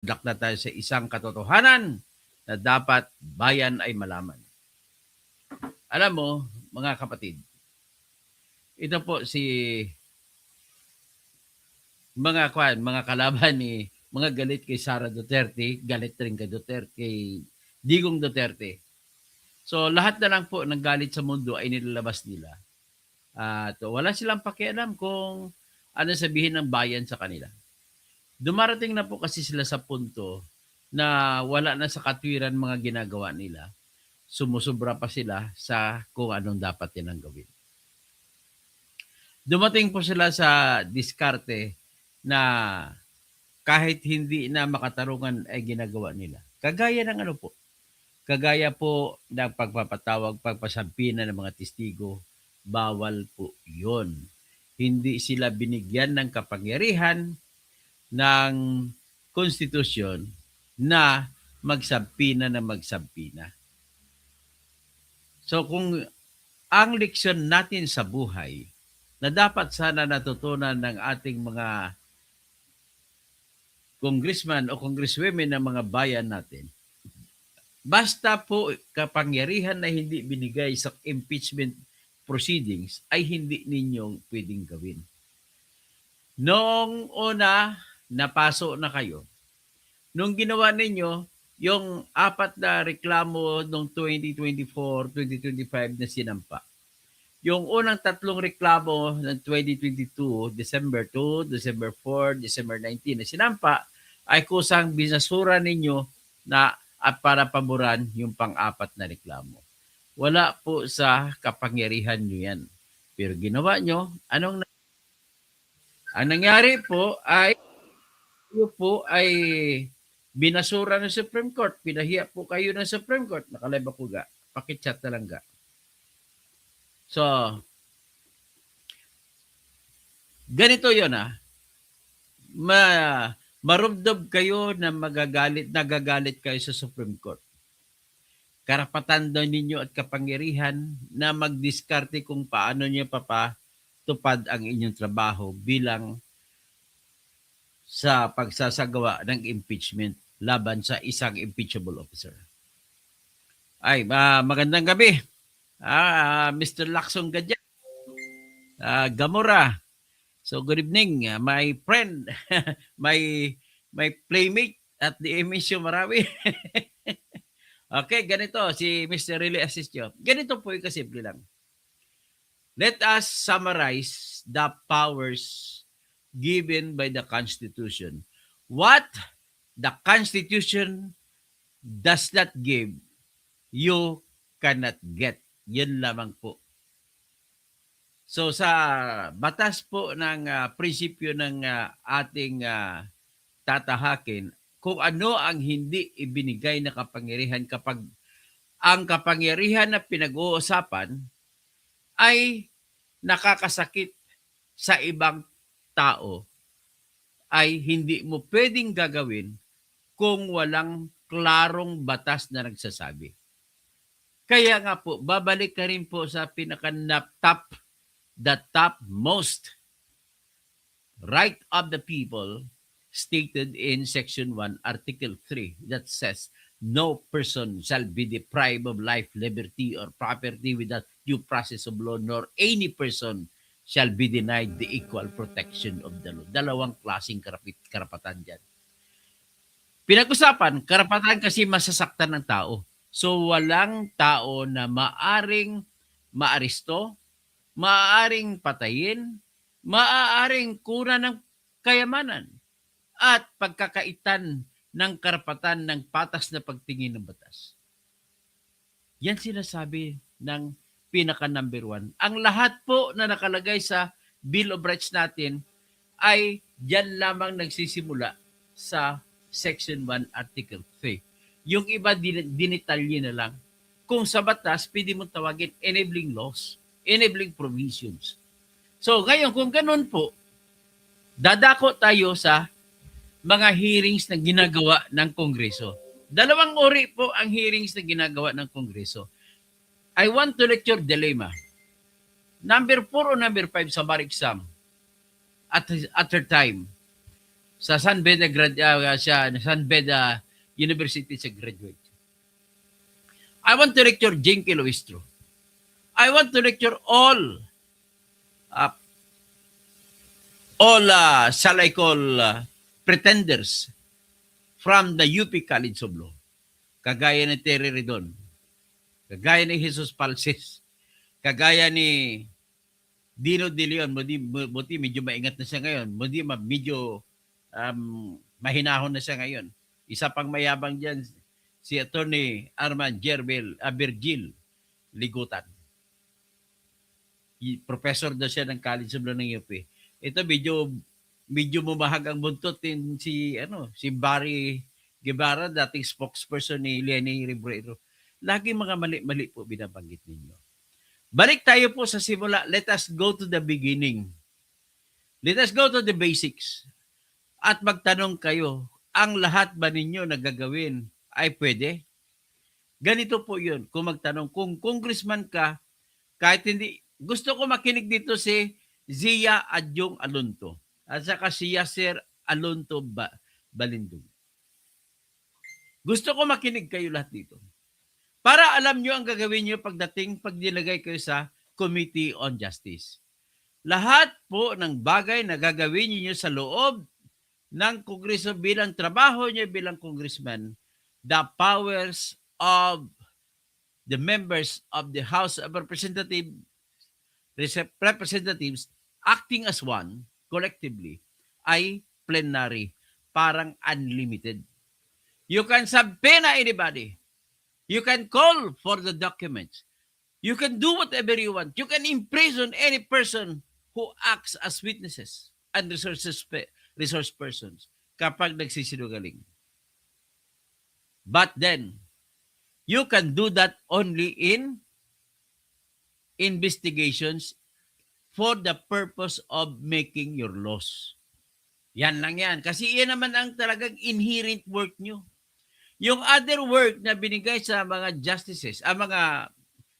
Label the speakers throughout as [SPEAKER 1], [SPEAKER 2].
[SPEAKER 1] dakla tayo sa isang katotohanan na dapat bayan ay malaman. Alam mo, mga kapatid, ito po si mga kalaban ni mga galit kay Sara Duterte, galit rin kay Duterte, kay Digong Duterte. So lahat na lang po ng galit sa mundo ay nilalabas nila. At wala silang pakialam kung ano sabihin ng bayan sa kanila. Dumarating na po kasi sila sa punto na wala na sa katwiran mga ginagawa nila. Sumusubra pa sila sa kung anong dapat nilang gawin. Dumating po sila sa diskarte na kahit hindi na makatarungan ay ginagawa nila. Kagaya ng ano po, kagaya po ng pagpapatawag, pagpasampina ng mga testigo, bawal po yun. Hindi sila binigyan ng kapangyarihan ng konstitusyon na magsampina na magsampina. So kung ang leksyon natin sa buhay na dapat sana natutunan ng ating mga congressman o congresswomen ng mga bayan natin, basta po kapangyarihan na hindi binigay sa impeachment proceedings ay hindi ninyong pwedeng gawin. Noong una, napaso na kayo. Nung ginawa ninyo, yung apat na reklamo noong 2024, 2025 na sinampa. Yung unang tatlong reklamo ng 2022, December 2, December 4, December 19 na sinampa, ay kusang binasura ninyo na at para paboran yung pang-apat na reklamo. Wala po sa kapangyarihan nyo yan. Pero ginawa nyo, ang nangyari po ay binasura ng Supreme Court. Pinahiya po kayo ng Supreme Court. Nakalive ako ga. Pakichat na lang ga. So, ganito yun marubdob kayo na nagagalit kayo sa Supreme Court. Karapatan daw ninyo at kapangyarihan na magdiskarte kung paano niyo papatupad ang inyong trabaho bilang sa pagsasagawa ng impeachment laban sa isang impeachable officer. Ay, magandang gabi. Mr. Lacson Gadya. Gamora. So good evening, my friend, my playmate at the MSU Marawi. Okay, ganito si Mr. Really Assistio. Ganito po yung kasimple lang. Let us summarize the powers given by the Constitution. What the Constitution does not give, you cannot get. Yan lamang po. So sa batas po ng prinsipyo ng ating tatahakin, kung ano ang hindi ibinigay na kapangyarihan kapag ang kapangyarihan na pinag-uusapan ay nakakasakit sa ibang tao, ay hindi mo pwedeng gagawin kung walang klarong batas na nagsasabi. Kaya nga po, babalik ka rin po sa the topmost right of the people stated in Section 1, Article 3, that says, no person shall be deprived of life, liberty, or property without due process of law, nor any person shall be denied the equal protection of the law. Dalawang klaseng karapatan dyan. Pinag-usapan, karapatan kasi masasaktan ng tao. So walang tao na maaring maaresto, maaaring patayin, maaaring kunan ng kayamanan at pagkakaitan ng karapatan ng patas na pagtingin ng batas. Yan sinasabi ng pinaka number 1. Ang lahat po na nakalagay sa Bill of Rights natin ay diyan lamang nagsisimula sa Section 1, Article 3. Yung iba dinitalye na lang. Kung sa batas, pwede mong tawagin enabling laws, enabling provisions. So ngayon, kung ganun po, dadako tayo sa mga hearings na ginagawa ng Kongreso. Dalawang uri po ang hearings na ginagawa ng Kongreso. I want to let your dilemma. Number 4 o number 5 sa bar exam at her time. sa San Beda San Beda University sa graduate. I want to lecture Jinky Luistro. I want to lecture uh, shall I call, pretenders from the UP College of Law. Kagaya ni Terry Redon, kagaya ni Jesus Palsis, kagaya ni Dino De Leon, buti medyo maingat na siya ngayon, medyo mahinahon na siya ngayon. Isa pang mayabang dyan, si Attorney Arman Virgil Ligutan. Professor daw siya ng College of Law ng UP. Ito medyo bumahag ang buntot din si Barry Guevara, dating spokesperson ni Leni Robredo. Lagi mga mali-mali po binabanggit ninyo. Balik tayo po sa simula. Let us go to the beginning. Let us go to the basics. At magtanong kayo, ang lahat ba ninyo na gagawin ay pwede? Ganito po yun. Kung magtanong, kung congressman ka, kahit hindi, gusto ko makinig dito si Zia Adyong Alonto at saka si Yasser Alonto Balindong. Gusto ko makinig kayo lahat dito. Para alam nyo ang gagawin nyo pag nilagay kayo sa Committee on Justice. Lahat po ng bagay na gagawin niyo sa loob ng Kongreso bilang trabaho niyo bilang congressman, the powers of the members of the House of Representatives acting as one, collectively, ay plenary, parang unlimited. You can subpoena anybody. You can call for the documents. You can do whatever you want. You can imprison any person who acts as witnesses and resource persons kapag nagsisinungaling. But then, you can do that only in investigations for the purpose of making your laws. Yan lang yan. Kasi yan naman ang talagang inherent work nyo. Yung other work na binigay sa mga justices, ang mga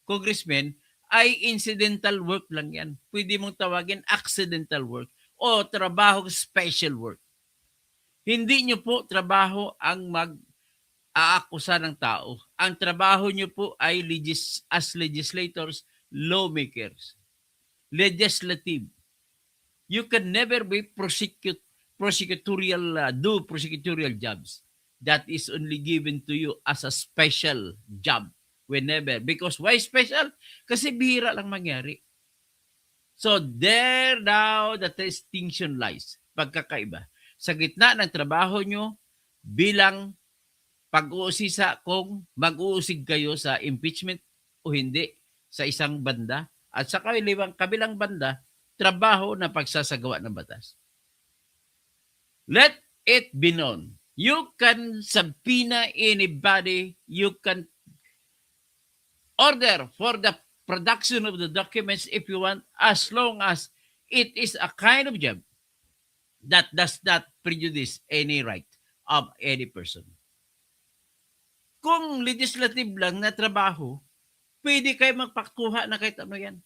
[SPEAKER 1] congressmen, ay incidental work lang yan. Pwede mong tawagin accidental work o trabaho special work. Hindi nyo po trabaho ang mag-aakusa ng tao. Ang trabaho nyo po ay as legislators, lawmakers, legislative. You can never be prosecutorial jobs. That is only given to you as a special job whenever. Because why special? Kasi bihira lang mangyari. So there now the distinction lies. Pagkakaiba. Sa gitna ng trabaho nyo bilang pag-uusisa kung mag-uusig kayo sa impeachment o hindi sa isang banda at sa kabilang banda, trabaho na pagsasagawa ng batas. Let it be known. You can subpoena anybody. You can order for the production of the documents if you want, as long as it is a kind of job that does not prejudice any right of any person. Kung legislative lang na trabaho, pwede kayo magpakuha na kahit ano yan.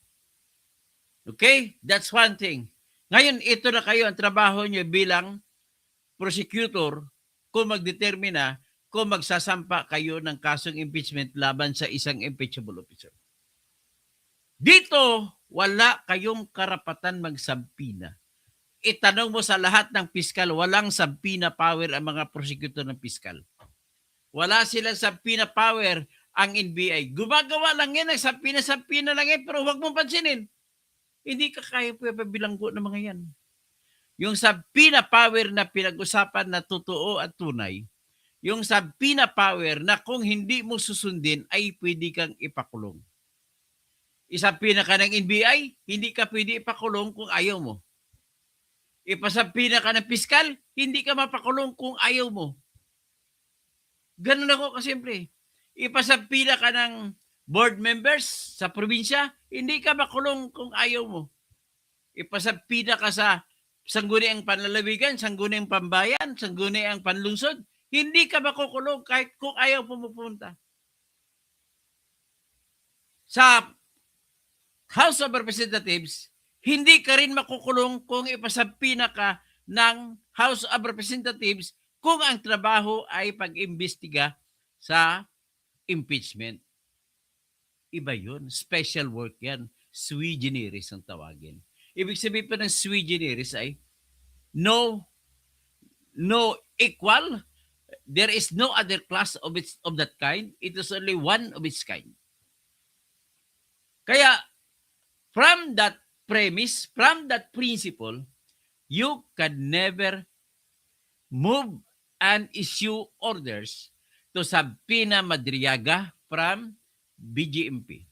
[SPEAKER 1] Okay? That's one thing. Ngayon, ito na kayo ang trabaho nyo bilang prosecutor kung magdetermina kung magsasampa kayo ng kasong impeachment laban sa isang impeachable officer. Dito, wala kayong karapatan magsampina. Itanong mo sa lahat ng piskal, walang sampina power ang mga prosecutor ng piskal. Wala silang sampina power ang NBI. Gumagawa lang yan, sampina lang yan, pero huwag mong pansinin. Hindi ka kaya pabilanggo ng mga yan. Yung subpoena power na pinag-usapan na totoo at tunay, yung subpoena power na kung hindi mo susundin ay pwede kang ipakulong. Isubpoena ka ng NBI, hindi ka pwede ipakulong kung ayaw mo. Ipasubpoena ka ng piskal, hindi ka mapakulong kung ayaw mo. Ganun ako kasimple. Ipasubpoena ka ng board members sa probinsya, hindi ka makulong kung ayaw mo. Ipasubpoena ka sa sangguniang panlalawigan, sangguniang pambayan, sangguniang panlungsod, hindi ka makukulong kahit kung ayaw pumupunta. Sa House of Representatives, hindi ka rin makukulong kung ipasubpoena ka ng House of Representatives kung ang trabaho ay pag-imbestiga sa impeachment. Iba yun. Special work yan. Sui generis ang tawagin. Ibig sabihin pa ng sui generis ay no equal. There is no other class of that kind. It is only one of its kind. Kaya, from that premise, from that principle, you can never move and issue orders to subpoena Madriaga from BGMP.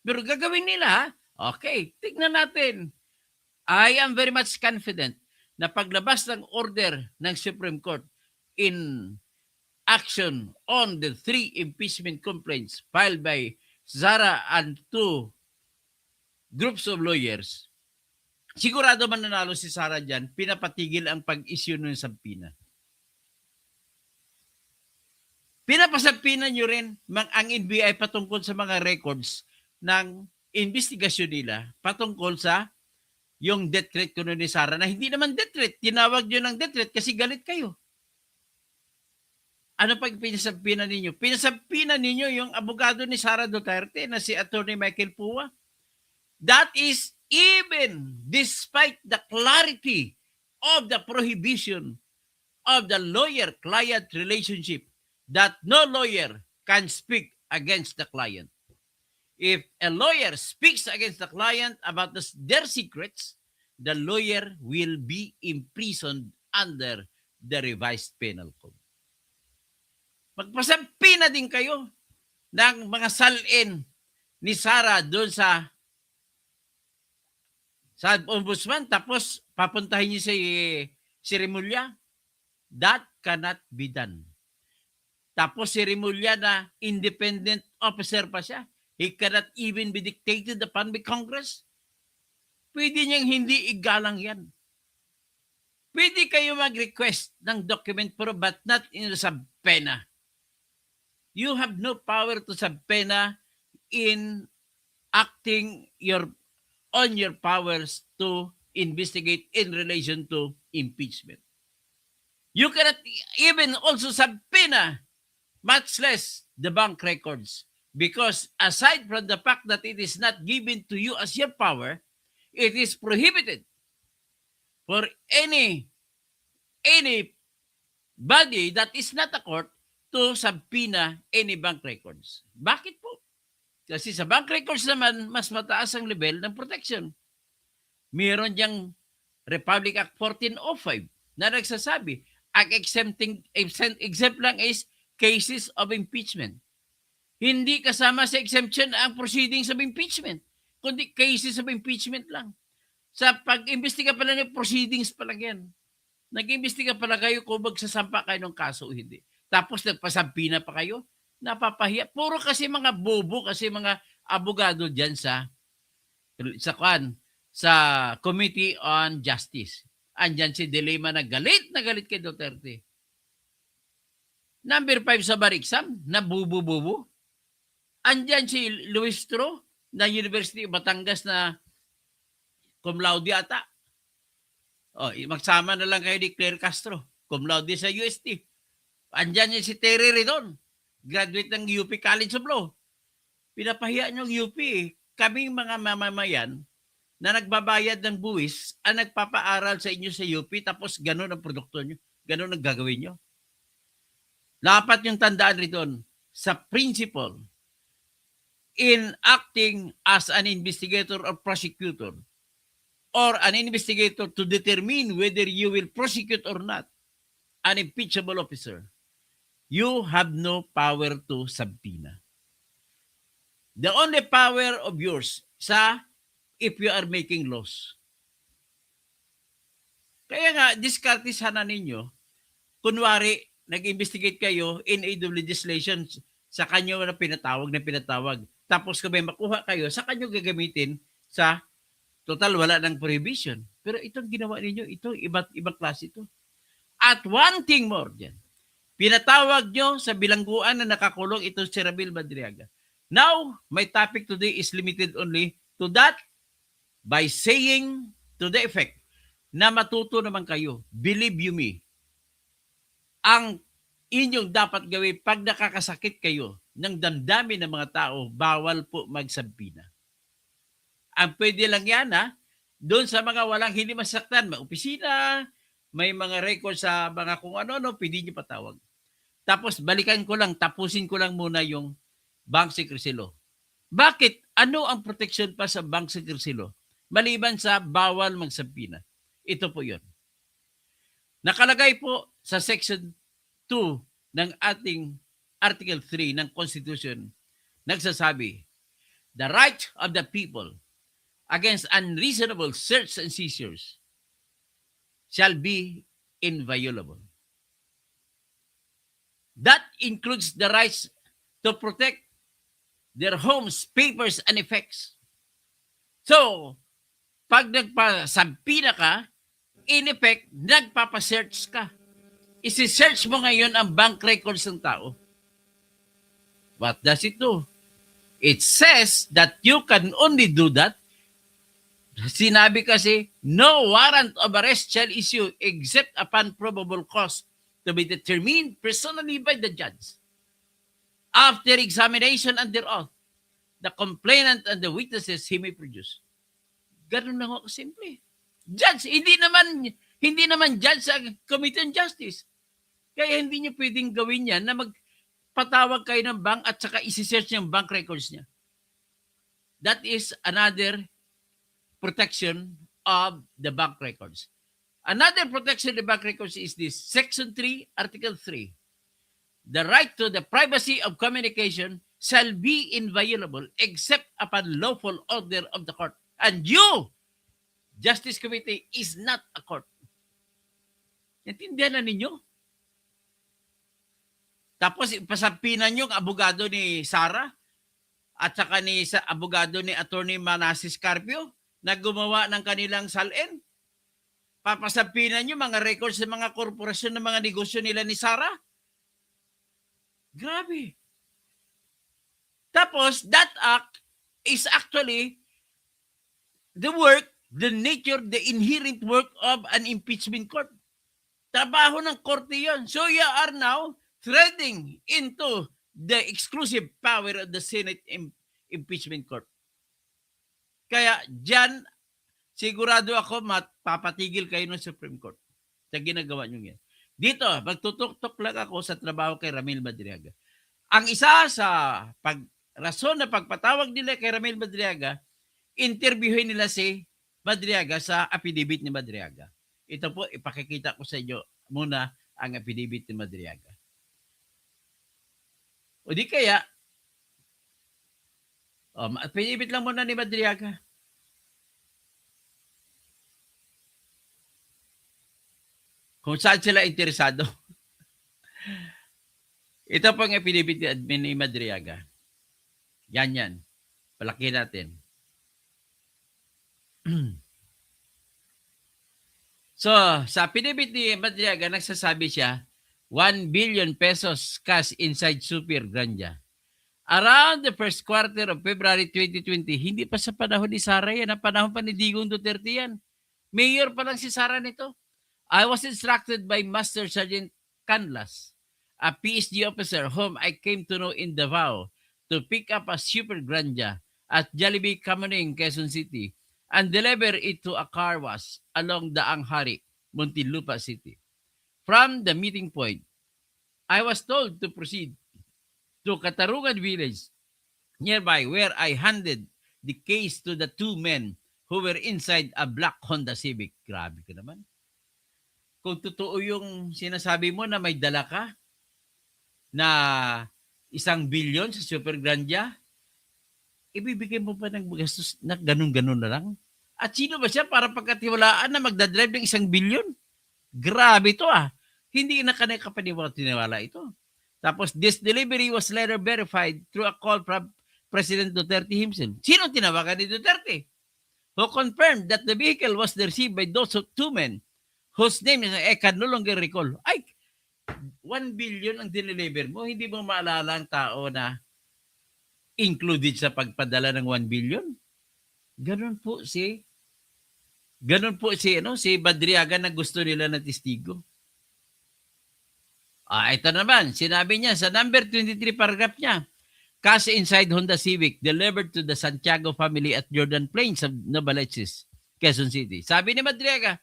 [SPEAKER 1] Pero gagawin nila, okay, tignan natin. I am very much confident na paglabas ng order ng Supreme Court in action on the 3 impeachment complaints filed by Zara and 2 groups of lawyers, sigurado mananalo si Sara dyan, pinapatigil ang pag-issue ng subpoena. Pinapasabpina nyo rin ang NBI patungkol sa mga records ng investigasyon nila patungkol sa yung death threat kuno ni Sara na hindi naman death threat. Tinawag nyo ng death threat kasi galit kayo. Ano pag pinasabpina ninyo? Pinasabpina ninyo yung abogado ni Sara Duterte na si Attorney Michael Pua. That is even despite the clarity of the prohibition of the lawyer-client relationship that no lawyer can speak against the client. If a lawyer speaks against the client about their secrets, the lawyer will be imprisoned under the revised penal code. Magpasampi na din kayo ng mga salin ni Sara doon sa ombudsman, tapos papuntahin niyo si Remulla. That cannot be done. Tapos si Remulla na independent officer pa siya. He cannot even be dictated upon by Congress. Pwede niyang hindi igalang yan. Pwede kayo mag-request ng document pero but not in subpoena. You have no power to subpoena in acting on your powers to investigate in relation to impeachment. You cannot even also subpoena, much less the bank records, because aside from the fact that it is not given to you as your power, it is prohibited for any body that is not a court to subpoena any bank records. Bakit po? Kasi sa bank records naman, mas mataas ang level ng protection. Meron diyang Republic Act 1405 na nagsasabi, ang exempt lang is cases of impeachment. Hindi kasama sa exemption ang proceedings of impeachment, kundi cases of impeachment lang. Sa pag-imbestiga pala ng proceedings pala yan. Nag-imbestiga pala kayo kung magsasampa kayo ng kaso o hindi. Tapos nagpasampina pa kayo, napapahiya. Puro kasi mga bobo, kasi mga abogado dyan sa Committee on Justice. Andyan si De Lima na galit kay Duterte. Number 5 sa bar exam, na bubo-bubo. Andyan si Luis Tro na University of Batangas na cum laude ata. Magsama na lang kayo ni Claire Castro, cum laude sa UST. Andyan si Terry Redon, graduate ng UP College of Law. Pinapahiya nyo UP eh. Kaming mga mamamayan na nagbabayad ng buwis ang nagpapaaral sa inyo sa UP, tapos ganun ang produkto nyo. Ganun ang gagawin nyo. Dapat yung tandaan rito sa principle in acting as an investigator or prosecutor or an investigator to determine whether you will prosecute or not an impeachable officer, you have no power to subpoena. The only power of yours if you are making laws. Kaya nga, diskarte sana ninyo, kunwari, nag-investigate kayo in aid of legislation sa kanyo na pinatawag. Tapos kung may makuha kayo, sa kanyo gagamitin sa total wala ng prohibition. Pero itong ginawa ninyo, ito, ibang klase ito. At one thing more dyan, pinatawag nyo sa bilangguan na nakakulong ito si Ramil Madriaga. Now, my topic today is limited only to that by saying to the effect na matuto naman kayo. Believe you me, ang inyong dapat gawin pag nakakasakit kayo ng damdamin ng mga tao, bawal po magsampina. Ang pwede lang yan, doon sa mga walang hindi masaktan, may opisina, may mga record sa mga kung ano-ano, pwede nyo patawag. Tapos balikan ko lang, tapusin ko lang muna yung bank secrecy law. Bakit? Ano ang protection pa sa bank secrecy law? Maliban sa bawal magsampina. Ito po yun. Nakalagay po sa section 2 ng ating article 3 ng Constitution, nagsasabi, the right of the people against unreasonable search and seizures shall be inviolable. That includes the rights to protect their homes, papers, and effects. So, pag nagpasampina ka, in effect, nagpapasearch ka. Isi-search mo ngayon ang bank records ng tao. What does it do? It says that you can only do that. Sinabi kasi, no warrant of arrest shall issue except upon probable cause to be determined personally by the judge. After examination under oath, the complainant and the witnesses he may produce. Ganun lang ako simple. Judge, hindi naman judge sa Committee on Justice. Kaya hindi niyo pwedeng gawin yan na magpatawag kayo ng bank at saka isi-search yung bank records niya. That is another protection of the bank records. Another protection of the bank records is this, Section 3, Article 3. The right to the privacy of communication shall be inviolable except upon lawful order of the court. And you, Justice Committee, is not a court. Naintindihan na ninyo? Tapos pasampinan yung abogado ni Sara at saka ni abogado ni Attorney Manasseh Carpio na gumawa ng kanilang salin. Papasampinan yung mga records ng mga korporasyon ng mga negosyo nila ni Sara. Grabe. Tapos, that act is actually the work, the nature, the inherent work of an impeachment court. Trabaho ng korte yun. So you are now threading into the exclusive power of the Senate impeachment court. Kaya dyan, sigurado ako mapapatigil kayo ng Supreme Court sa ginagawa nyo yan. Dito, magtutok-tok lang ako sa trabaho kay Ramil Madriaga. Ang isa sa rason na pagpatawag nila kay Ramil Madriaga, interviewin nila si Madriaga sa affidavit ni Madriaga. Ito po, ipakikita ko sa inyo muna ang affidavit ni Madriaga. O di kaya, affidavit lang muna ni Madriaga. Kung saan sila interesado. Ito pang affidavit ni Madriaga. Yan. Palaki natin. So, sa affidavit ni Madriaga, nagsasabi siya, 1 billion pesos cash inside Super Granja. Around the first quarter of February 2020, hindi pa sa panahon ni Sara yan, ang panahon pa ni Digong Duterte yan. Mayor pa lang si Sara nito. I was instructed by Master Sergeant Canlas, a PSG officer whom I came to know in Davao, to pick up a Super Granja at Jollibee Kamuning, Quezon City, and deliver it to a car wash along Daang Hari, Muntinlupa City. From the meeting point, I was told to proceed to Katarungan Village nearby, where I handed the case to the two men who were inside a black Honda Civic. Grabe ka naman. Kung totoo yung sinasabi mo na may dala ka na 1 billion sa Super Granja, ibibigay mo pa ng gastos na ganun-ganun na lang? At sino ba siya para pagkatiwalaan na magdadrive ng 1 billion? Grabe ito Hindi na kanay kapaniwala ito. Tapos, this delivery was later verified through a call from President Duterte himself. Sino tinawagan ni Duterte? Who confirmed that the vehicle was received by those two men whose name I can no longer recall. Ay, 1 billion ang dineliver mo. Hindi mo maalala ang tao na included sa pagpadala ng 1 billion? Ganun po si Ganun po si Badriaga na gusto nila na testigo. Ito naman, sinabi niya sa number 23 paragraph niya, cash inside Honda Civic delivered to the Santiago family at Jordan Plains of Novaliches, Quezon City. Sabi ni Madriaga,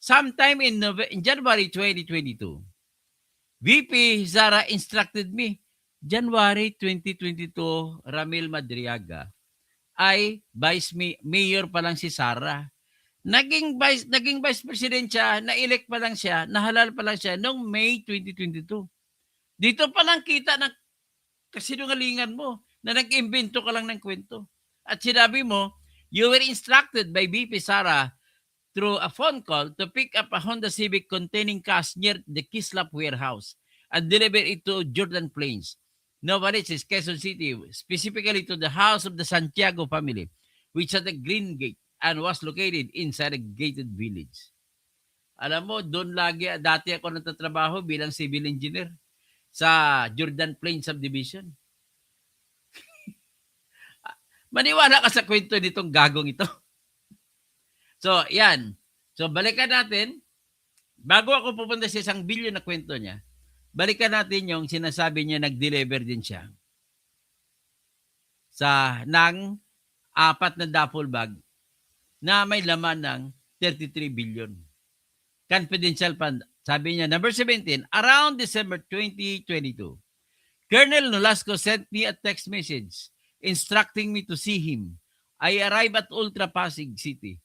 [SPEAKER 1] sometime in January 2022, VP Zara instructed me. January 2022, Ramil Madriaga ay mayor pa lang si Sara. Naging vice president siya, na-elect pa lang siya, nahalal pa lang siya noong May 2022. Dito pa lang kita ng kasinungalingan mo na nag-imbento ka lang ng kwento. At sinabi mo, you were instructed by VP Sara through a phone call to pick up a Honda Civic containing cash near the Kislap warehouse and deliver it to Jordan Plains, Novaliches, Quezon City, specifically to the house of the Santiago family, which had a green gate and was located inside a gated village. Alam mo, doon dati ako nagtatrabaho bilang civil engineer sa Jordan Plains Subdivision. Maniwala ka sa kwento nitong gagong ito. So, yan. So, balikan natin. Bago ako pupunta sa isang bilyon na kwento niya, balikan natin yung sinasabi niya nag-deliver din siya ng 4 na duffel bag na may laman ng 33 billion. Confidential fund. Sabi niya, number 17, around December 2022, Colonel Nolasco sent me a text message instructing me to see him. I arrived at Ultra Pasig City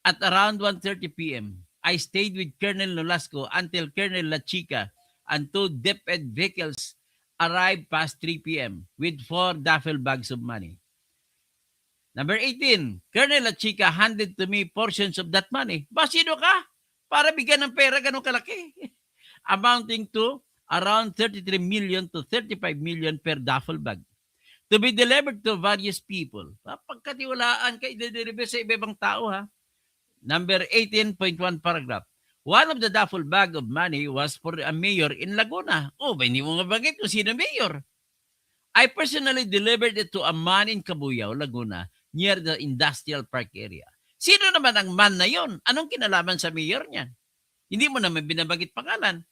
[SPEAKER 1] at around 1:30 p.m. I stayed with Colonel Nolasco until Colonel La Chica and 2 DepEd vehicles arrived past 3 p.m. with 4 duffel bags of money. Number 18, Colonel La Chica handed to me portions of that money. Sino ka? Para bigyan ng pera ganun kalaki. Amounting to around 33 million to 35 million per duffel bag. To be delivered to various people. Pagkatiwalaan ka, i-deliver sa iba-ibang tao ha. Number 18.1 paragraph. One of the duffel bag of money was for a mayor in Laguna. Hindi mo mabagit kung sino mayor. I personally delivered it to a man in Cabuyao, Laguna, near the industrial park area. Sino naman ang man na yon? Anong kinalaman sa mayor niyan? Hindi mo naman binabagit pangalan.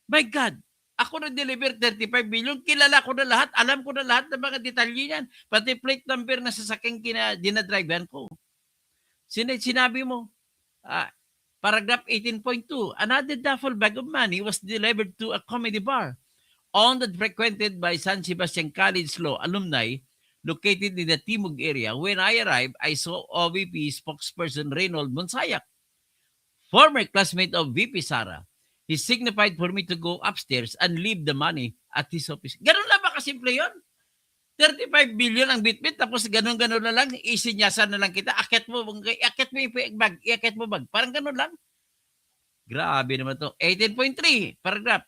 [SPEAKER 1] My God, ako na-deliver 35 million, kilala ko na lahat, alam ko na lahat ng mga detalye niyan, pati plate number na sasakyang dinadrivean ko. Sinabi mo, paragraph 18.2, another duffel bag of money was delivered to a comedy bar owned and frequented by San Sebastian College Law alumni located in the Timog area. When I arrived, I saw OVP spokesperson Reynold Monsayak, former classmate of VP Sara. He signified for me to go upstairs and leave the money at his office. Ganun lang ba kasimple yun? 35 billion ang bitbit, tapos ganun-ganun na lang, isinyasan na lang kita, akit mo yung bag, iakit mo bag. Parang ganun lang. Grabe naman to. 18.3, paragraph.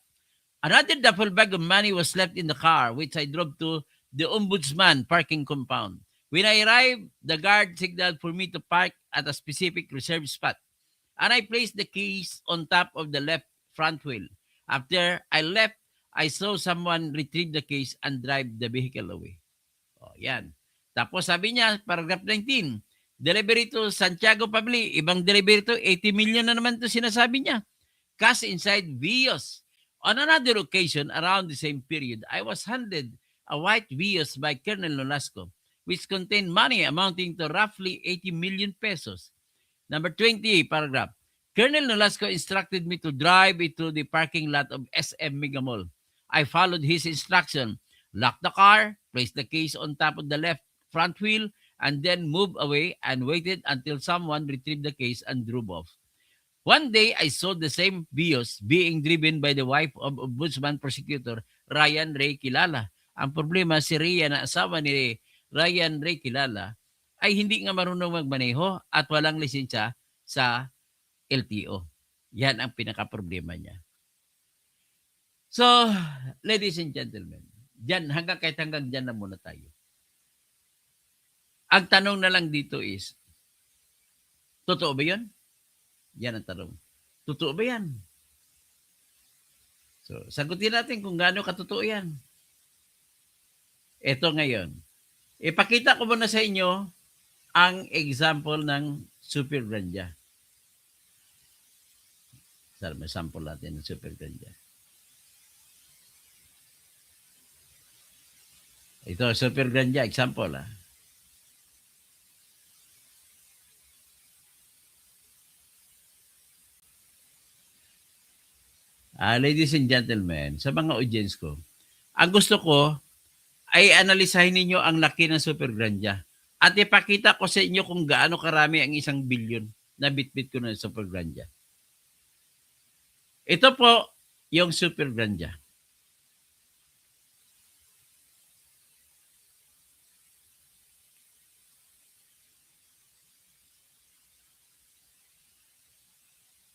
[SPEAKER 1] Another duffel bag of money was left in the car, which I drove to the ombudsman parking compound. When I arrived, the guard signaled for me to park at a specific reserved spot, and I placed the keys on top of the left front wheel. After I left, I saw someone retrieve the keys and drive the vehicle away. Yan. Tapos sabi niya, paragraph 19, delivery to Santiago family. Ibang delivery to, 80 million na naman to sinasabi niya. Cash inside Vios. On another occasion, around the same period, I was handed a white Vios by Colonel Nolasco, which contained money amounting to roughly 80 million pesos. Number 20, paragraph. Colonel Nolasco instructed me to drive it to the parking lot of SM Mega Mall. I followed his instruction, locked the car, placed the keys on top of the left front wheel, and then moved away and waited until someone retrieved the keys and drove off. One day, I saw the same Vios being driven by the wife of Ombudsman Prosecutor Ryan Ray Kilala. Ang problema, si Ryan na asawa ni Ryan Ray Kilala ay hindi nga marunong magmaneho at walang lisensya sa LTO. Yan ang pinaka-problema niya. So, ladies and gentlemen, hanggang dyan na muna tayo. Ang tanong na lang dito is, totoo ba yun? Yan ang tanong. Totoo ba yan? So, sagutin natin kung gaano katotoo yan. Ito ngayon. Ipakita ko muna sa inyo ang example ng Super Granja. May sample natin ng super ganja. Ito, super ganja, example. Ladies and gentlemen, sa mga audience ko, ang gusto ko ay analisahin ninyo ang laki ng super ganja at ipakita ko sa inyo kung gaano karami ang 1 billion na bitbit ko ng super ganja. Ito po yung super ganja.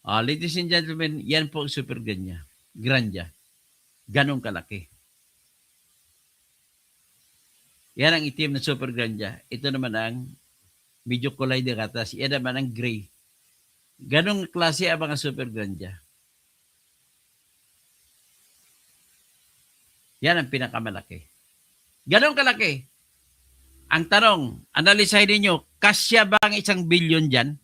[SPEAKER 1] Ladies and gentlemen, yan po ang super ganja. Ganong kalaki. Yan ang itim na super ganja. Ito naman ang medyo kulay de gatas. Yan naman ang gray. Ganong klase ang mga super ganja. Yan ang pinakamalaki. Ganong kalaki. Ang tanong, analisahin ninyo, kasya ba ang 1 billion dyan?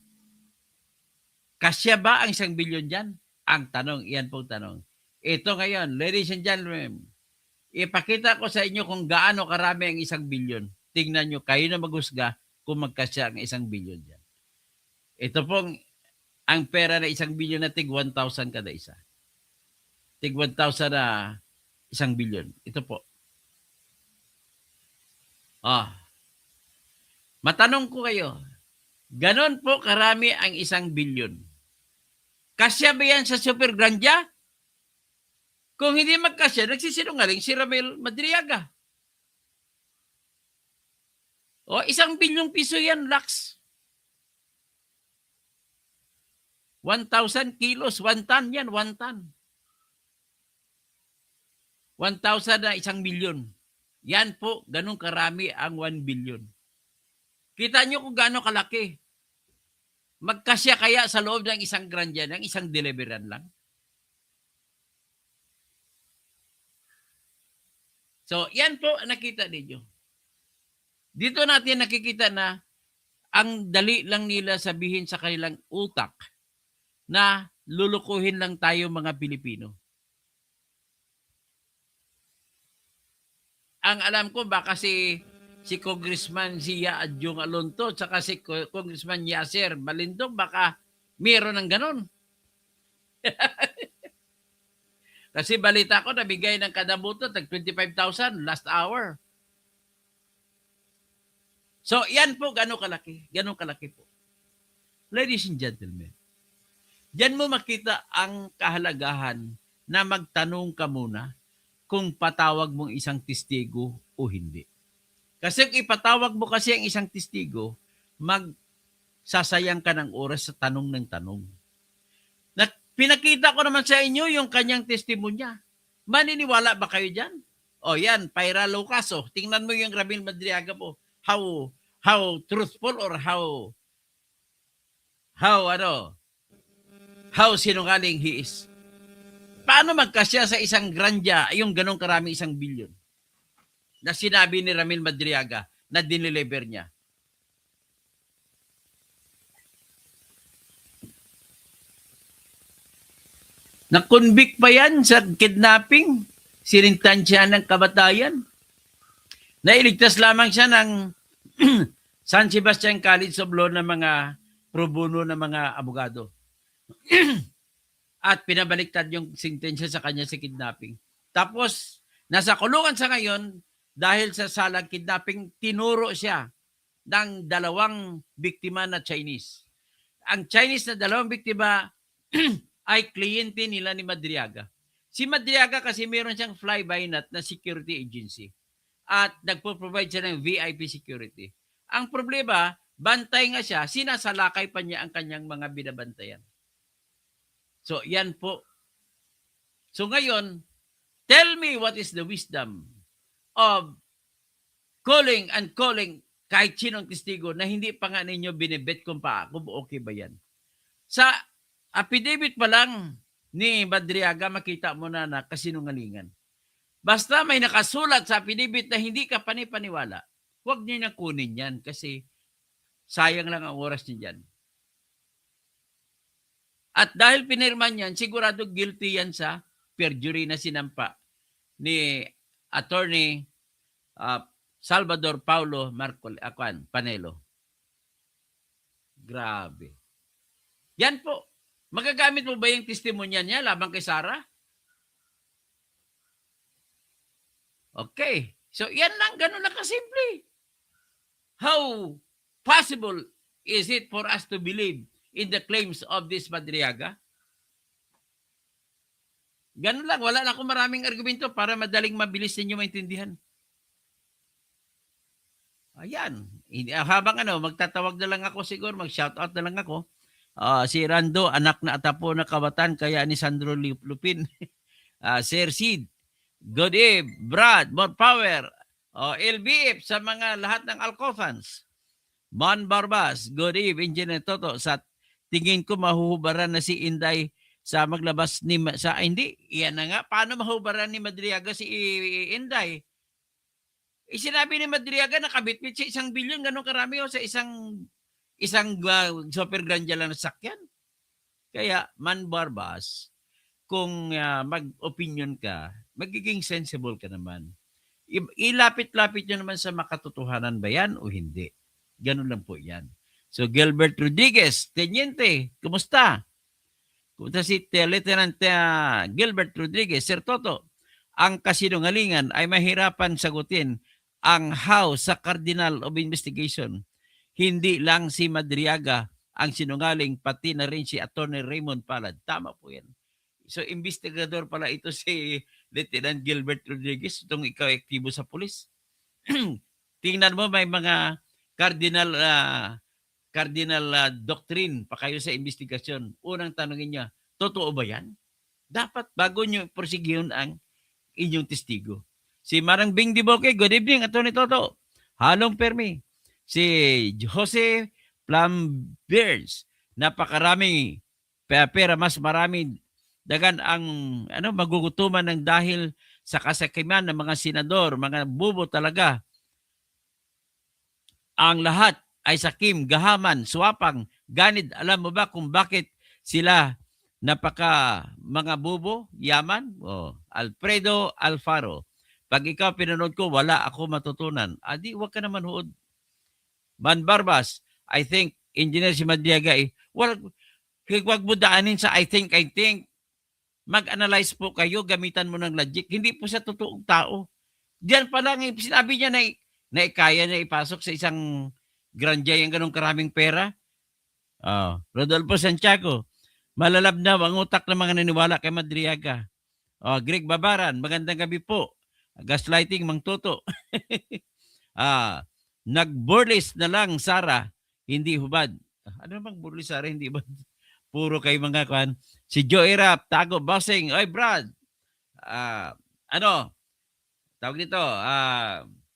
[SPEAKER 1] Kasya ba ang 1 billion dyan? Ang tanong, iyan pong tanong. Ito ngayon, ladies and gentlemen, ipakita ko sa inyo kung gaano karami ang 1 billion. Tingnan nyo, kayo na maghusga kung magkasya ang 1 billion dyan. Ito pong, ang pera na 1 billion na tig 1,000 kada isa. Tig 1,000 na 1 billion. Ito po. Matanong ko kayo, ganon po karami ang 1 billion. Kasya ba yan sa super ganja? Kung hindi magkasya, nagsisinungaling si Ramil Madriaga. 1 bilyong piso yan, lax. 1,000 kilos, 1 ton yan, 1 ton. 1,000 na 1 milyon. Yan po, ganun karami ang 1 billion. Kita nyo kung gaano kalaki. Magkasya kaya sa loob ng 1 ganja, ng 1 deliveran lang? So, yan po nakita ninyo. Dito natin nakikita na ang dali lang nila sabihin sa kanilang utak na lulukuhin lang tayo mga Pilipino. Ang alam ko baka si Congressman Zia Adjong Alonto at si Congressman Yasser Balindong baka meron ng ganon. Kasi balita ko nabigay ng kada boto tag 25,000 last hour. So yan po gano'ng kalaki. Gano'ng kalaki po. Ladies and gentlemen, diyan mo makita ang kahalagahan na magtanong ka muna kung patawag mong isang testigo o hindi. Kasi kung ipatawag mo kasi ang isang testigo, magsasayang ka ng oras sa tanong ng tanong. Pinakita ko naman sa inyo yung kanyang testimonya. Maniniwala ba kayo dyan? Yan, Pyra Lucaso. Tingnan mo yung Ramil Madriaga po. How truthful or how sinungaling he is. Paano magkasya sa 1 granja yung ganong karami 1 billion? Na sinabi ni Ramil Madriaga na dineliver niya. Na-convict pa yan sa kidnapping. Sinintan siya ng kamatayan. Nailigtas lamang siya ng San Sebastian College of Law ng mga pro bono ng mga abogado. At pinabaliktad yung sentensya sa kanya sa kidnapping. Tapos, nasa kulungan sa ngayon dahil sa salang kidnapping, tinuro siya ng 2 biktima na Chinese. Ang Chinese na 2 biktima ay kliyente nila ni Madriaga. Si Madriaga kasi meron siyang fly-by-night na security agency at nagpo-provide siya ng VIP security. Ang problema, bantay nga siya, sinasalakay pa niya ang kanyang mga binabantayan. So, yan po. So, ngayon, tell me what is the wisdom of calling kahit sinong testigo na hindi pa nga ninyo binibet kung okay ba yan. Sa affidavit pa lang ni Madriaga, makita mo na kasinungalingan. Basta may nakasulat sa affidavit na hindi ka panipaniwala, huwag niyo na kunin yan kasi sayang lang ang oras niyo dyan. At dahil pinirma niyan, sigurado guilty yan sa perjury na sinampa ni Attorney Salvador Paulo Panelo. Grabe. Yan po. Magagamit mo ba yung testimonya niya labang kay Sarah? Okay. So, yan lang. Ganun lang kasimple. How possible is it for us to believe in the claims of this Madriaga? Ganun lang. Wala na akong maraming argumento para madaling mabilis ninyo maintindihan. Ayan. Habang magtatawag na lang ako siguro, mag-shoutout na lang ako. Si Rando, anak na atapo na kabatan, kaya ni Sandro Lupin. Sir Sid, good eve. Brad, more power. LBF sa mga lahat ng Alcofans. Mon Barbas, good eve. Engineer Toto, sa tingin ko mahuhubaran na si Inday sa maglabas ni hindi. Yan na nga. Paano mahuhubaran ni Madriaga si Inday? Sinabi ni Madriaga nakabitbit sa 1 bilyon, ganun karami o sa isang super grandya lang na sakyan. Kaya, Man Barbas, kung mag-opinion ka, magiging sensible ka naman. Ilapit-lapit nyo naman sa makatotohanan ba yan o hindi. Ganun lang po yan. So, Gilbert Rodriguez, Teniente, kumusta? Kumusta si Lieutenant Gilbert Rodriguez? Sir Toto, ang kasinungalingan ay mahirapan sagutin ang how sa Cardinal of Investigation. Hindi lang si Madriaga ang sinungaling, pati na rin si Attorney Raymond Palad. Tama po yan. So, investigador pala ito si Lieutenant Gilbert Rodriguez, itong ikaw aktibo sa pulis. Tingnan mo, may mga cardinal doctrine pa kayo sa investigasyon. Unang tanongin niya, totoo ba yan? Dapat bago nyo prosecution ang inyong testigo. Si Marang Bing Diboke, good evening, Attorney Toto. Halong permi. Si Jose Plumbeers, napakarami pera, mas marami dagan ang magugutuman ng dahil sa kasakiman ng mga senador, mga bubo talaga. Ang lahat ay sakim, gahaman, swapang, ganid. Alam mo ba kung bakit sila napaka mga bubo, yaman? Alfredo Alfaro. Pag ikaw pinanood ko, wala ako matutunan. Adi, wag ka naman huod. Man Barbas, I think, Engineer si Madriaga, wag mo daanin sa I think. Mag-analyze po kayo, gamitan mo ng logic. Hindi po sa totoong tao. Diyan pa lang, sinabi niya na kaya niya ipasok sa isang grandya yung ganong karaming pera. Rodolfo Santiago, malalabnaw ang utak ng mga naniwala kay Madriaga. Greg Babaran, magandang gabi po. Gaslighting, Mang Toto. Nag-burlist na lang, Sara, hindi hubad. Ano bang burlist, Sara, hindi hubad? Puro kay mga kan. Si Joey Rap, Tago Bossing, oy Brad. Tawag dito,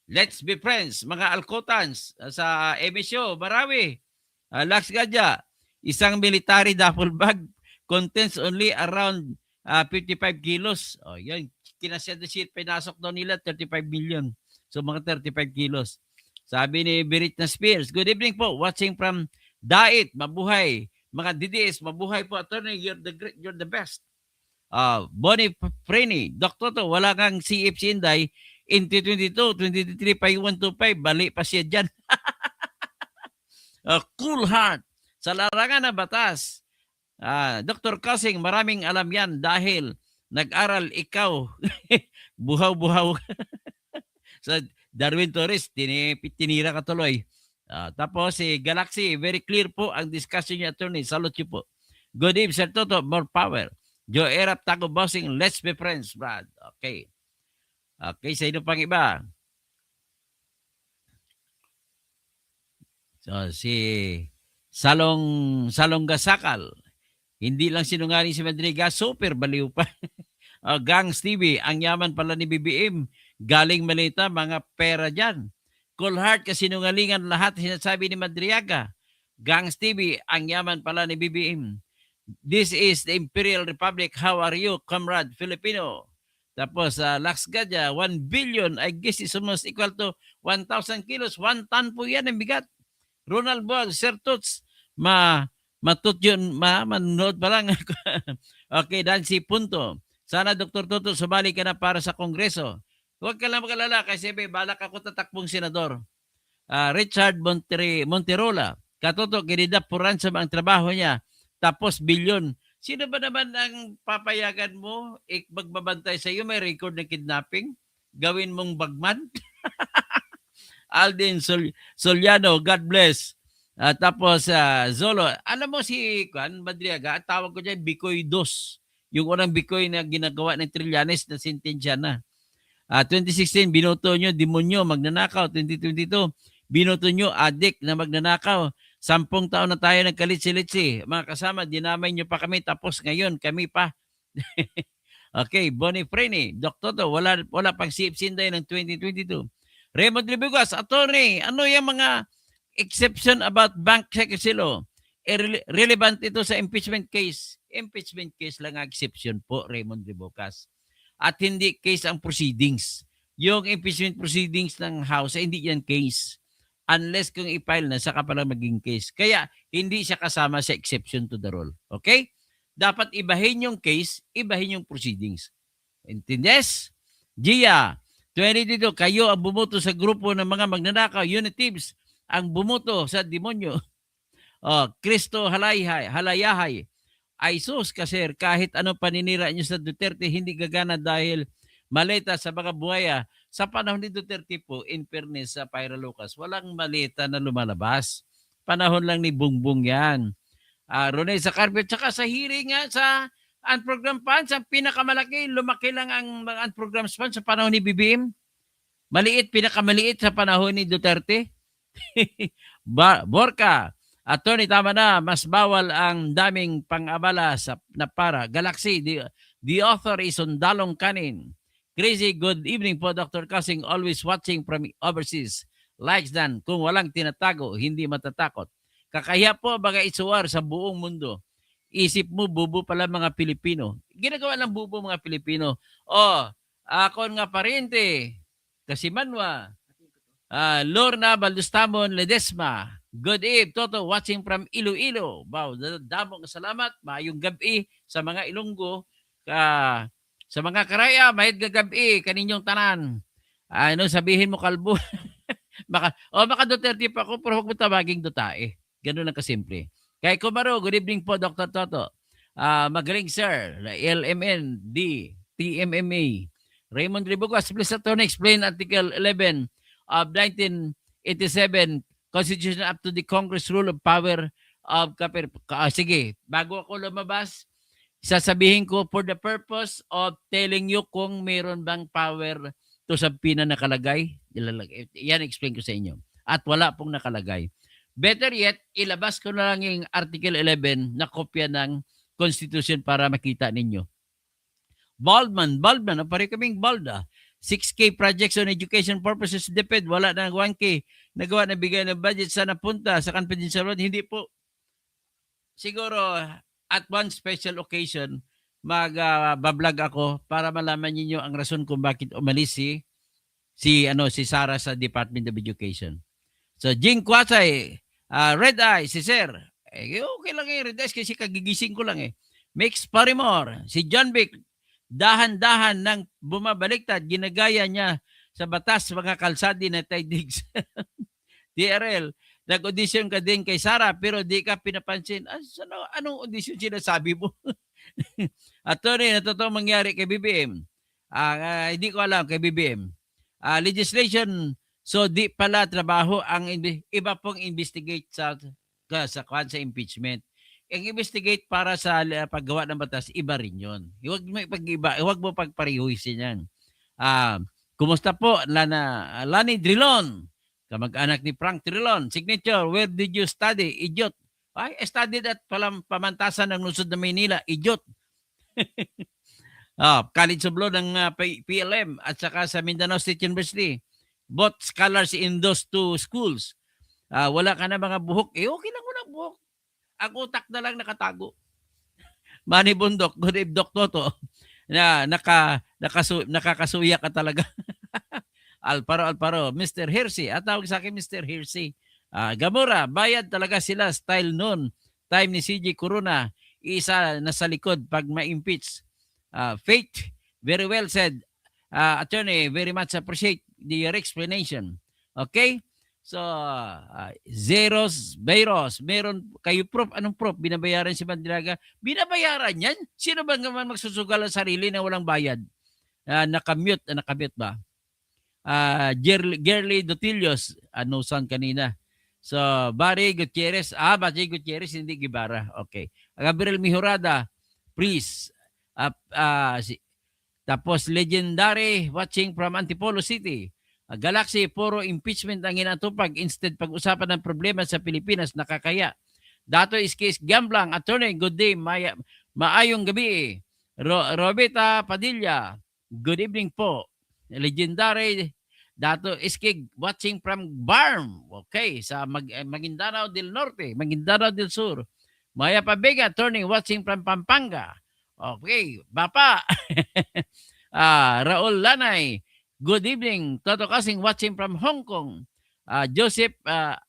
[SPEAKER 1] let's be friends, mga Alcotans sa emisyo, Marawi. Lax Gadya, isang military duffel bag contains only around 55 kilos. Yan, kinasya the sheet, pinasok daw nila 35 million. So mga 35 kilos. Sabi ni Britney Spears, good evening po, watching from Dait, mabuhay. Mga DDS, mabuhay po, attorney, you're the best. Bonnie Freni, Dr. To, wala kang CFC Inday, in 2022, 2023, 5125, bali pa siya dyan. Cool heart, sa larangan ng batas. Dr. Kasing, maraming alam yan dahil nag-aral ikaw. Buhaw-buhaw. Sa Darwin Torres, tinira ka tuloy. Tapos si Galaxy, very clear po ang discussion niya, attorney. Salute you po. Good evening, Sir Toto. More power. Joe Erap, Tago Bossing. Let's be friends, Brad. Okay. Okay, sa ino pang iba. So, si Salong Gasakal. Hindi lang sinungaling si Madriga, super baliw pa. Gangs TV, ang yaman pala ni BBM. Galing Malita, mga pera dyan. Cool heart, kasinungalingan lahat sinasabi ni Madriaga. Gangs TV, ang yaman pala ni BBM. This is the Imperial Republic. How are you, comrade Filipino? Tapos, Lax Gadya, 1 billion, I guess is almost equal to 1,000 kilos. 1 ton po yan ang bigat. Ronald Ball, Sir Toots, Matut yun, manood pa lang. Okay, Dancy Punto. Sana Dr. Toto, sumali ka na para sa Kongreso. Huwag ka lang mag-alala kasi balak ako tatakbong senador. Richard Monterola. Katoto, kinidap for ransom ang trabaho niya. Tapos bilyon. Sino ba naman ang papayagan mo? Magbabantay sa iyo, may record ng kidnapping? Gawin mong bagman? Aldin Soliano, God bless. Tapos Zolo, alam mo si Juan Madriaga, ang tawag ko dyan, Bikoy Dos. Yung unang Bikoy na ginagawa ng Trillanes na sentensya na. 2016, binoto nyo, demonyo, magnanakaw. 2022, binoto nyo, adik na magnanakaw. 10 taon na tayo nagkalitsi-litsi. Mga kasama, dinamay nyo pa kami, tapos ngayon, kami pa. Okay, Bonnie Freni, Doc Toto, wala pang sip-sinday ng 2022. Raymond Libigas, attorney, ano yung mga exception about bank secrecy law? Relevant ito sa impeachment case. Impeachment case lang ang exception po, Raymond Libigas. At hindi case ang proceedings. Yung impeachment proceedings ng House, hindi yan case. Unless kung i-file na, saka pala maging case. Kaya, hindi siya kasama sa exception to the rule. Okay? Dapat ibahin yung case, ibahin yung proceedings. Intindes? Gia, 22, kayo ang bumuto sa grupo ng mga magnanakaw, unitives, ang bumuto sa demonyo. Kristo Halayahay, ay sus kasir, kahit ano paninira nyo sa Duterte, hindi gagana dahil maleta sa mga buhaya. Sa panahon ni Duterte po, in fairness sa Pyra Lucas, walang maleta na lumalabas. Panahon lang ni Bungbong yan. Ronel sa carpet, tsaka sa hearing nga sa unprogrammed funds, ang pinakamalaki, lumaki lang ang mga unprogrammed funds sa panahon ni BBM. Maliit, pinakamaliit sa panahon ni Duterte. Borka, Attorney, tama na, mas bawal ang daming pang-abala na para. Galaxy, the author is on Dalong Kanin. Crazy, good evening po, Dr. Kasing, always watching from overseas. Likes dan, kung walang tinatago, hindi matatakot. Kakaya po baga isuwar sa buong mundo. Isip mo, bubo pala mga Pilipino. Ginagawa ng bubo mga Pilipino. Ako nga parente, Kasimanwa, Lorna Baldustamon Ledesma. Good eve, Toto, watching from Iloilo. Wow, damong salamat. Mayong gabi sa mga Ilonggo. Sa mga karaya, mahit gagabi kaninyong tanan. Ano sabihin mo, kalbo? Maka Duterte pa ako, pero huwag mo tabaging Dutae. Ganun lang kasimple. Kay Kumaro, good evening po, Dr. Toto. Magaling, sir. LMN, D, TMMA. Raymond Ribugas, please, attorney, explain Article 11 of 1987 Constitution up to the Congress rule of power of sige, bago ako lumabas, sasabihin ko for the purpose of telling you kung meron bang power to subpoena nakalagay. Yan, explain ko sa inyo. At wala pong nakalagay. Better yet, ilabas ko na lang yung Article 11 na kopya ng Constitution para makita ninyo. Baldman, pare kaming balda. 6K projects on education purposes DepEd, wala na 1K. Nagawa na bigay ng budget sa napunta sa confidential road. Hindi po. Siguro at one special occasion, mag-vlog ako para malaman niyo ang rason kung bakit umalis si Sara sa Department of Education. So, Jing Kwasay, Red Eye, si Sir. Okay lang Red Eye kasi kagigising ko lang Mix Parimore, si John Vic, dahan-dahan nang bumabaliktad, ginagaya niya sa batas mga kalsadi na Digs. DRL, nag-audition ka din kay Sara pero di ka pinapansin. Anong audition sinasabi mo? Attorney, na totoo mangyari kay BBM? Hindi ko alam kay BBM. Legislation, so di pala trabaho ang iba pong investigate sa impeachment. Ang investigate para sa paggawa ng batas, iba rin yun. Huwag mo pagparihuisin yan. Kumusta po, Lani Drilon, kamag-anak ni Frank Drilon. Signature, where did you study? Idiot. I studied at pamantasan ng lungsod ng Maynila. Idiot. College of Law ng PLM at saka sa Mindanao State University. Both scholars in those two schools. Wala ka na mga buhok. Okay lang walang buhok. Ang utak na lang nakatago. Manny Bundok, good eve, Doc Toto. Nakakasuya ka talaga. Alparo, Mr. Hersey. Tawag sa akin Mr. Hersey. Gamora, bayad talaga sila, style noon. time ni CJ Corona, isa na sa likod pag ma-impeach. Faith, very well said. Attorney, very much appreciate your explanation. Okay? So, Zeros, Bayros, meron kayo proof. Anong proof? Binabayaran si Bandilaga? Binabayaran yan? Sino ba naman magsusugal ang sarili na walang bayad? Nakamute ba? Gerly Dotillos, no son kanina. So, Barry Gutierrez, Barry Gutierrez, hindi Gibara. Okay. Gabriel Mihurada, please. Tapos, legendary watching from Antipolo City. Galaxy, puro impeachment ang inatupag. Instead, pag-usapan ng problema sa Pilipinas, nakakaya. Dato is case Gamblang, attorney, good day, maayong gabi. Robita Padilla, good evening po. Legendary Dato Iskig watching from Barm. Okay, sa Maguindanao del Norte, Maguindanao del Sur. Maya Pabega, attorney watching from Pampanga. Okay, Bapa. Raul Lanay, good evening. Toto Kasing watching from Hong Kong. Joseph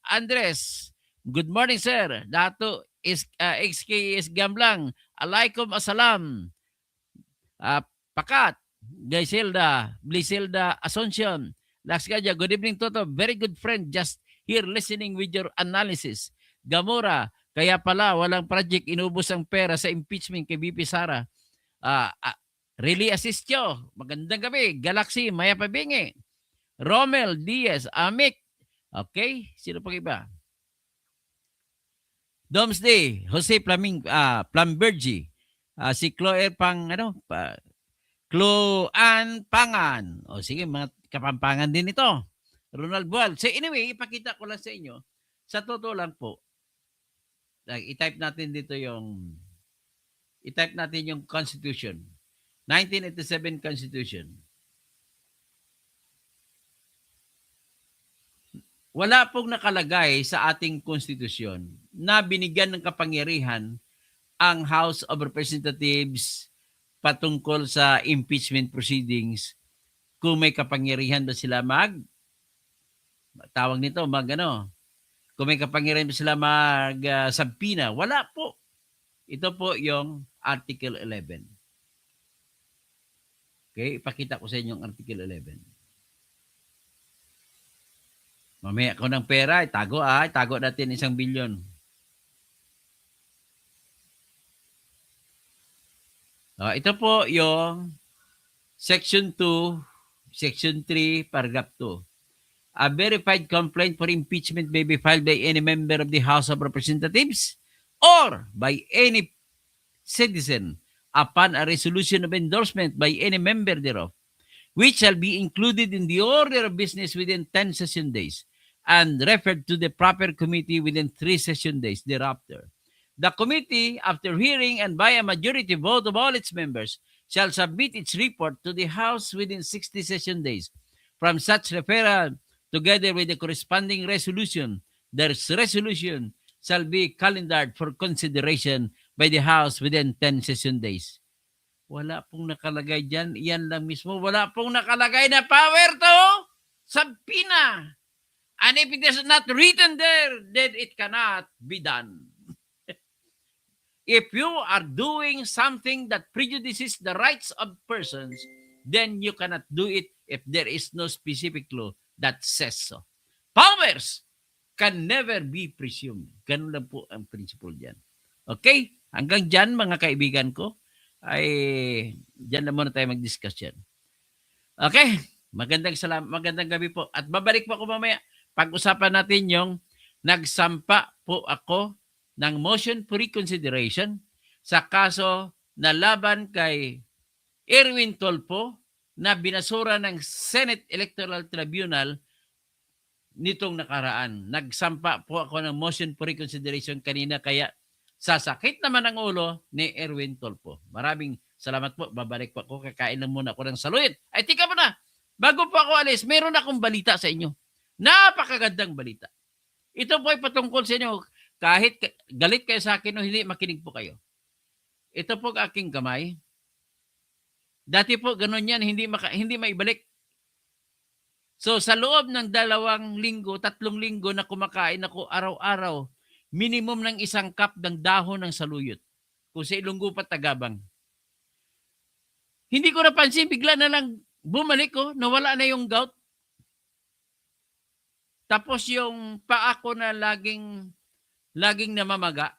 [SPEAKER 1] Andres, good morning sir. Dato XK is Gamblang. Alaikum assalam. Pakat, Bliselda Asuncion. Laxgaja, good evening Toto. Very good friend, just here listening with your analysis. Gamora, kaya pala walang project, inubos ang pera sa impeachment kay BP Sara. Really assist yo. Magandang gabi. Galaxy, Maya Pabingi. Romel Diaz, Amik. Okay, sino pang iba? Domsday, Jose Plambergi. Si Chloe Cloan Pangan. O sige, mga Kapampangan din ito. Ronald Bual. So anyway, ipakita ko lang sa inyo. Sa totoo lang po, i-type natin dito yung Constitution. 1987 Constitution. Wala pong nakalagay sa ating konstitusyon na binigyan ng kapangyarihan ang House of Representatives patungkol sa impeachment proceedings. Kung may kapangyarihan ba sila kung may kapangyarihan ba sila sabpina, wala po. Ito po yung Article 11. Okay, ipakita ko sa inyo yung Article 11. Mamaya ko ng pera, itago natin 1 bilyon. Ito po yung Section 2, Section 3, Paragraph 2. A verified complaint for impeachment may be filed by any member of the House of Representatives or by any citizen upon a resolution of endorsement by any member thereof, which shall be included in the order of business within 10 session days and referred to the proper committee within 3 session days thereafter. The committee, after hearing and by a majority vote of all its members, shall submit its report to the House within 60 session days. From such referral, together with the corresponding resolution, the resolution shall be calendared for consideration by the House within 10 session days. Wala pong nakalagay dyan. Yan lang mismo. Wala pong nakalagay na power to subpoena. And if it is not written there, then it cannot be done. If you are doing something that prejudices the rights of persons, then you cannot do it if there is no specific law that says so. Powers can never be presumed. Ganun lang po ang principle dyan. Okay? Hanggang dyan, mga kaibigan ko, ay dyan na muna tayo mag-discuss yan. Okay? Magandang gabi po. At babalik po ako mamaya. Pag-usapan natin yung nagsampa po ako ng motion for reconsideration sa kaso na laban kay Erwin Tolpo na binasura ng Senate Electoral Tribunal nitong nakaraan. Nagsampa po ako ng motion for reconsideration kanina kaya sasakit naman ang ulo ni Erwin Tolpo. Maraming salamat po. Babalik po ako. Kakain lang muna ako ng saluyot. Ay, tika mo na. Bago po ako alis, meron akong balita sa inyo. Napakagandang balita. Ito po ay patungkol sa inyo. Kahit galit kayo sa akin o hindi, makinig po kayo. Ito po ang aking kamay. Dati po ganun yan, hindi maibalik. So sa loob ng 2 linggo, 3 linggo na kumakain ako araw-araw, minimum ng 1 cup ng dahon ng saluyot. Kung sa Ilonggo pa Tagabang. Hindi ko napansin, bigla na lang bumalik ko, nawala na yung gout. Tapos yung paa ko na laging namamaga,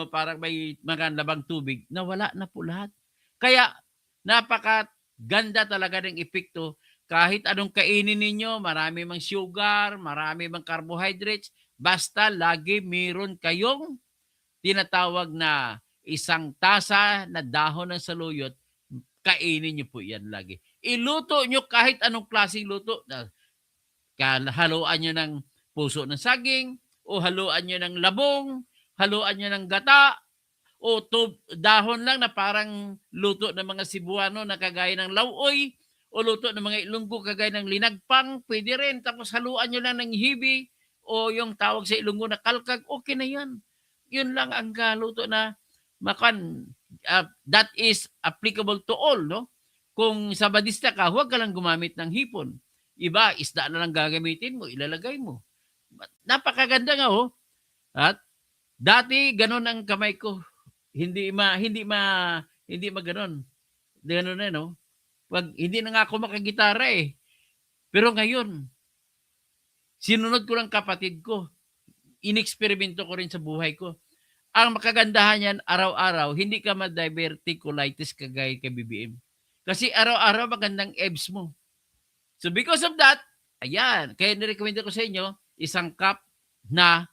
[SPEAKER 1] parang may mga labang tubig, nawala na po lahat. Kaya napakaganda talaga ng epekto. Kahit anong kainin ninyo, marami mang sugar, marami mang carbohydrates, basta lagi meron kayong tinatawag na 1 tasa na dahon ng saluyot, kainin nyo po yan lagi. Iluto nyo kahit anong klaseng luto. Haluan nyo ng puso ng saging, o haluan nyo ng labong, haluan nyo ng gata, o dahon lang na parang luto ng mga Cebuano na kagaya ng lauoy, o luto ng mga Ilonggo kagaya ng linagpang, pwede rin. Tapos haluan nyo lang ng hibi, o yung tawag sa Ilonggo na kalkag, okay na yan. Yun lang ang luto na that is applicable to all, no? Kung sabadista ka, huwag ka lang gumamit ng hipon. Iba, isda na lang gagamitin mo, ilalagay mo. Napakaganda nga, oh. At dati ganun ang kamay ko. Hindi maganon. Ganun na, no? Hindi na nga ako makagitara eh. Pero ngayon, sinunod ko lang kapatid ko. Ineksperimento ko rin sa buhay ko. Ang makagandahan yan, araw-araw, hindi ka ma-diverticulitis kagaya kay BBM. Kasi araw-araw magandang EBS mo. So because of that, ayan, kaya nirecommend ko sa inyo, 1 cup na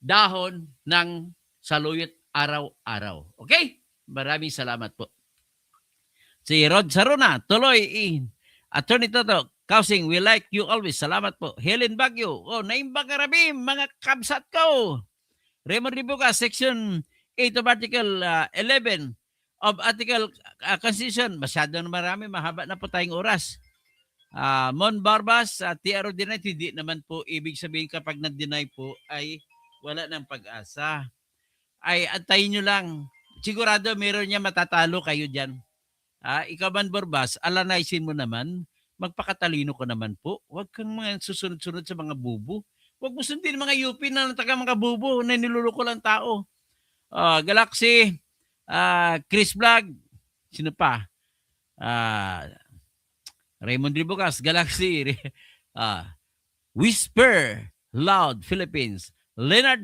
[SPEAKER 1] dahon ng saluyot araw-araw. Okay? Maraming salamat po. Si Rod Saruna, tuloy in. Attorney Toto, Kausing, we like you always. Salamat po. Helen Bagyo, naimbang karabim, mga kabsat ko. Raymond Ribuca, Section 8 of Article 11 of Article Constitution. Masyado na marami, mahaba na po tayong oras. Mon Barbas, TRO deny, hindi naman po ibig sabihin kapag nag-deny po ay wala ng pag-asa. Ay antayin nyo lang. Sigurado meron niya matatalo kayo dyan. Ikaw man Barbas, alanaysin mo naman. Magpakatalino ka naman po. Huwag kang mga susunod-sunod sa mga bubo. Huwag mo sundin mga UP na taga mga bubo na niluloko lang tao. Galaxy, Chris Vlog, sino pa? Raymond Ribucas, Galaxy, Whisper, Loud, Philippines, Leonard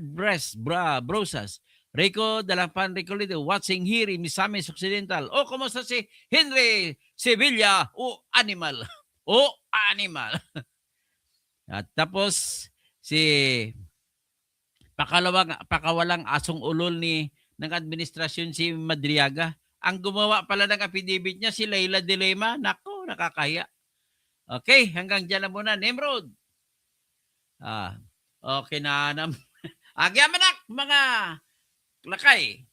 [SPEAKER 1] Brosas, Rico Dalapan Ricolito, watching here in Misamis Occidental. Kumusta si Henry Sevilla? Animal. Animal. At tapos, si pakawalang asong ulol ng administrasyon si Madriaga. Ang gumawa pala ng affidavit niya si Leila Dilema. Nako, nakakaya. Okay, hanggang dyan na muna. Nimrod. Okay na. Agyamanak, mga lakay.